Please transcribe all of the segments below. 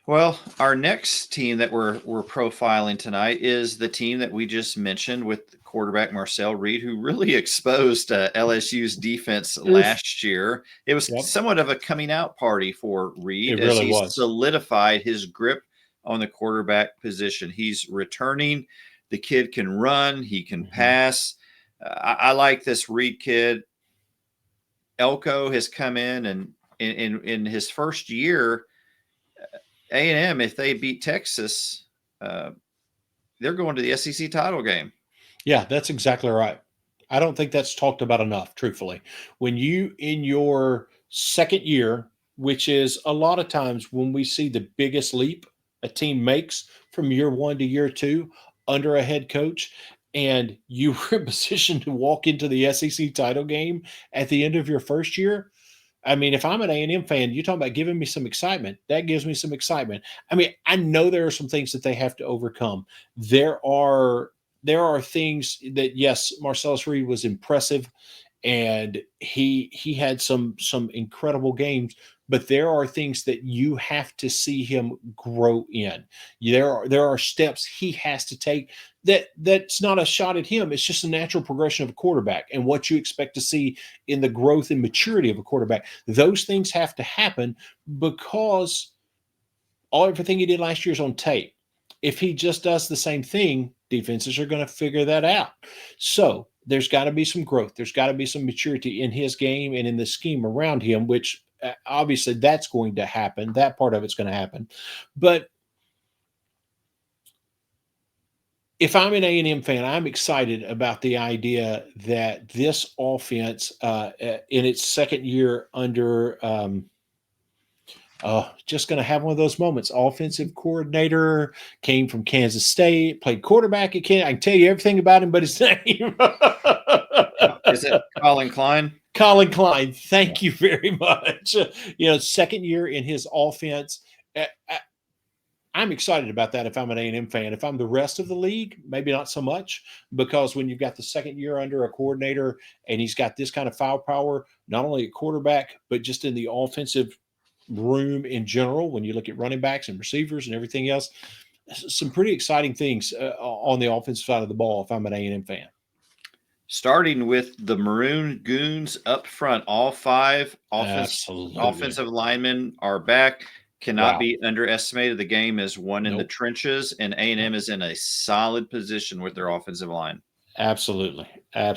Well, our next team that we're profiling tonight is the team that we just mentioned with quarterback Marcel Reed, who really exposed LSU's defense Oof. last year. It was Yep. somewhat of a coming out party for Reed It as really he was. solidified his grip on the quarterback position. He's returning. The kid can run. He can pass. I like this Reed kid. Elko has come in, and in his first year, A&M, if they beat Texas, they're going to the SEC title game. Yeah, that's exactly right. I don't think that's talked about enough, truthfully. When you, in your second year, which is a lot of times when we see the biggest leap a team makes from year one to year two under a head coach, and you were in position to walk into the SEC title game at the end of your first year. I mean, if I'm an A&M fan, you're talking about giving me some excitement. That gives me some excitement. I mean, I know there are some things that they have to overcome. There are things that, yes, Marcellus Reed was impressive, and he had some incredible games, but there are things that you have to see him grow in. There are steps he has to take. That's not a shot at him. It's just a natural progression of a quarterback and what you expect to see in the growth and maturity of a quarterback. Those things have to happen because everything he did last year is on tape. If he just does the same thing, defenses are going to figure that out. So there's got to be some growth. There's got to be some maturity in his game and in the scheme around him, which obviously that's going to happen. That part of it's going to happen. But if I'm an A&M fan, I'm excited about the idea that this offense, in its second year under just going to have one of those moments. Offensive coordinator, came from Kansas State, played quarterback at Kansas. I can tell you everything about him but his name. Is it Colin Klein? Colin Klein. Thank you very much. Second year in his offense. I'm excited about that if I'm an A&M fan. If I'm the rest of the league, maybe not so much, because when you've got the second year under a coordinator and he's got this kind of firepower, not only at quarterback, but just in the offensive room in general, when you look at running backs and receivers and everything else, some pretty exciting things on the offensive side of the ball if I'm an A&M fan. Starting with the Maroon Goons up front, all five offensive linemen are back. Cannot be underestimated. The game is won in the trenches, and A&M is in a solid position with their offensive line. Absolutely. How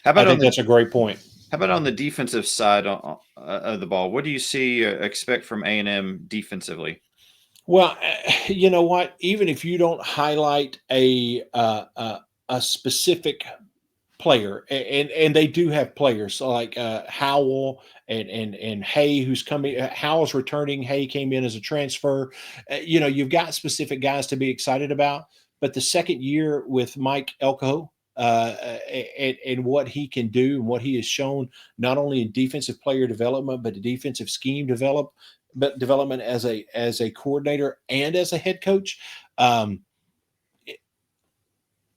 about I think that's a great point. How about on the defensive side of the ball? What do you see expect from A&M defensively? Well, you know what? Even if you don't highlight a specific player, and they do have players like Howell and Hay, who's coming. Howell's returning. Hay came in as a transfer. You've got specific guys to be excited about. But the second year with Mike Elko, and what he can do and what he has shown, not only in defensive player development, but the defensive scheme development as a coordinator and as a head coach.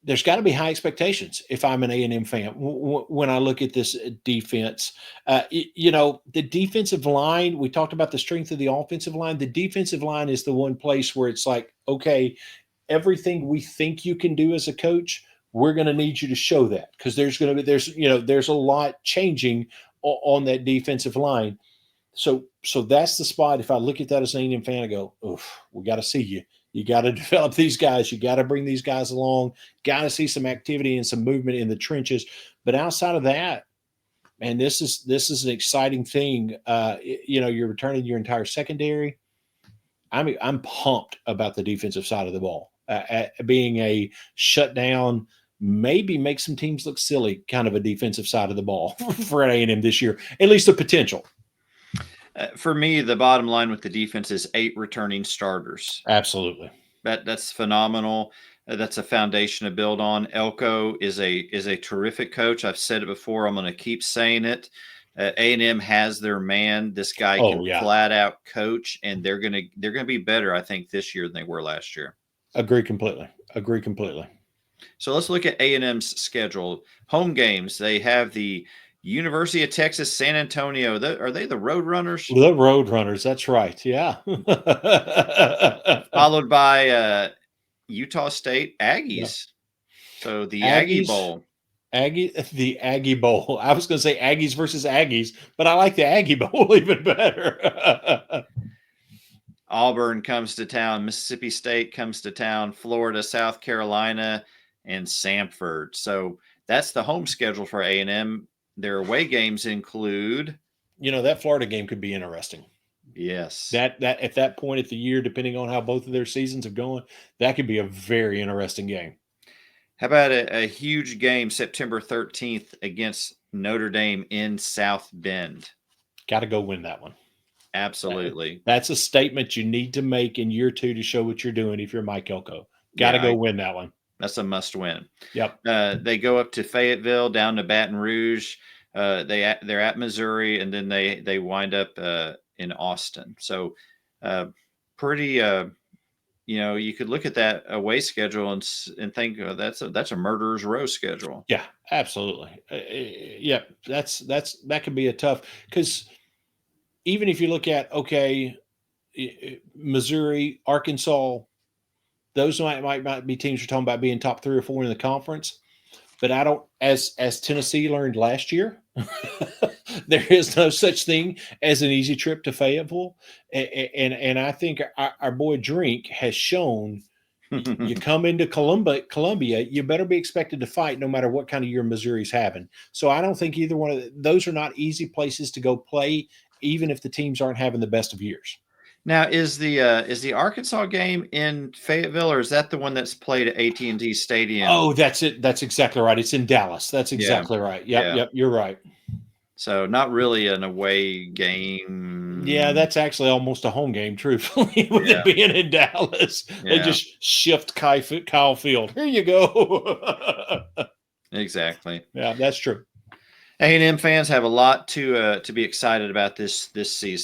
There's got to be high expectations if I'm an A&M fan when I look at this defense. The defensive line, we talked about the strength of the offensive line. The defensive line is the one place where it's like, okay, everything we think you can do as a coach, we're going to need you to show that, because there's a lot changing on that defensive line. So that's the spot. If I look at that as an A&M fan, I go, oof, we got to see you. You got to develop these guys. You got to bring these guys along. Got to see some activity and some movement in the trenches. But outside of that, man, this is an exciting thing. You're returning your entire secondary. I'm pumped about the defensive side of the ball. Being a shutdown, maybe make some teams look silly kind of a defensive side of the ball for A&M this year, at least the potential. For me, the bottom line with the defense is 8 returning starters. Absolutely. That's phenomenal. That's a foundation to build on. Elko is a terrific coach. I've said it before. I'm going to keep saying it. A&M has their man. This guy can flat out coach, and they're gonna be better, I think, this year than they were last year. Agree completely. So let's look at A&M's schedule. Home games. They have the University of Texas San Antonio. Are they the Roadrunners? The Roadrunners. That's right. Yeah. Followed by Utah State Yeah. Aggies. So the Aggie Aggies. Bowl. The Aggie Bowl. I was going to say Aggies versus Aggies, but I like the Aggie Bowl even better. Auburn comes to town. Mississippi State comes to town. Florida, South Carolina, and Samford. So that's the home schedule for A&M. Their away games include. That Florida game could be interesting. Yes. That at that point of the year, depending on how both of their seasons have gone, that could be a very interesting game. How about a huge game September 13th against Notre Dame in South Bend? Got to go win that one. Absolutely. That's a statement you need to make in year 2 to show what you're doing if you're Mike Elko. Got to go win that one. That's a must win. Yep. They go up to Fayetteville, down to Baton Rouge. They're at Missouri, and then they wind up in Austin. So pretty you could look at that away schedule and think that's a murderer's row schedule. Yeah, absolutely. Yeah, that could be a tough, because even if you look at Missouri, Arkansas, those might be teams you're talking about being top 3 or 4 in the conference. But I don't, as Tennessee learned last year, there is no such thing as an easy trip to Fayetteville. And I think our boy Drink has shown you come into Columbia, you better be expected to fight no matter what kind of year Missouri's having. So I don't think either one of those are not easy places to go play, even if the teams aren't having the best of years. Now, is the Arkansas game in Fayetteville, or is that the one that's played at AT&T Stadium? Oh, that's it. That's exactly right. It's in Dallas. That's exactly right. Yep, you're right. So not really an away game. Yeah, that's actually almost a home game, truthfully, with it being in Dallas. They just shift Kyle Field. Here you go. Exactly. Yeah, that's true. A&M fans have a lot to be excited about this season.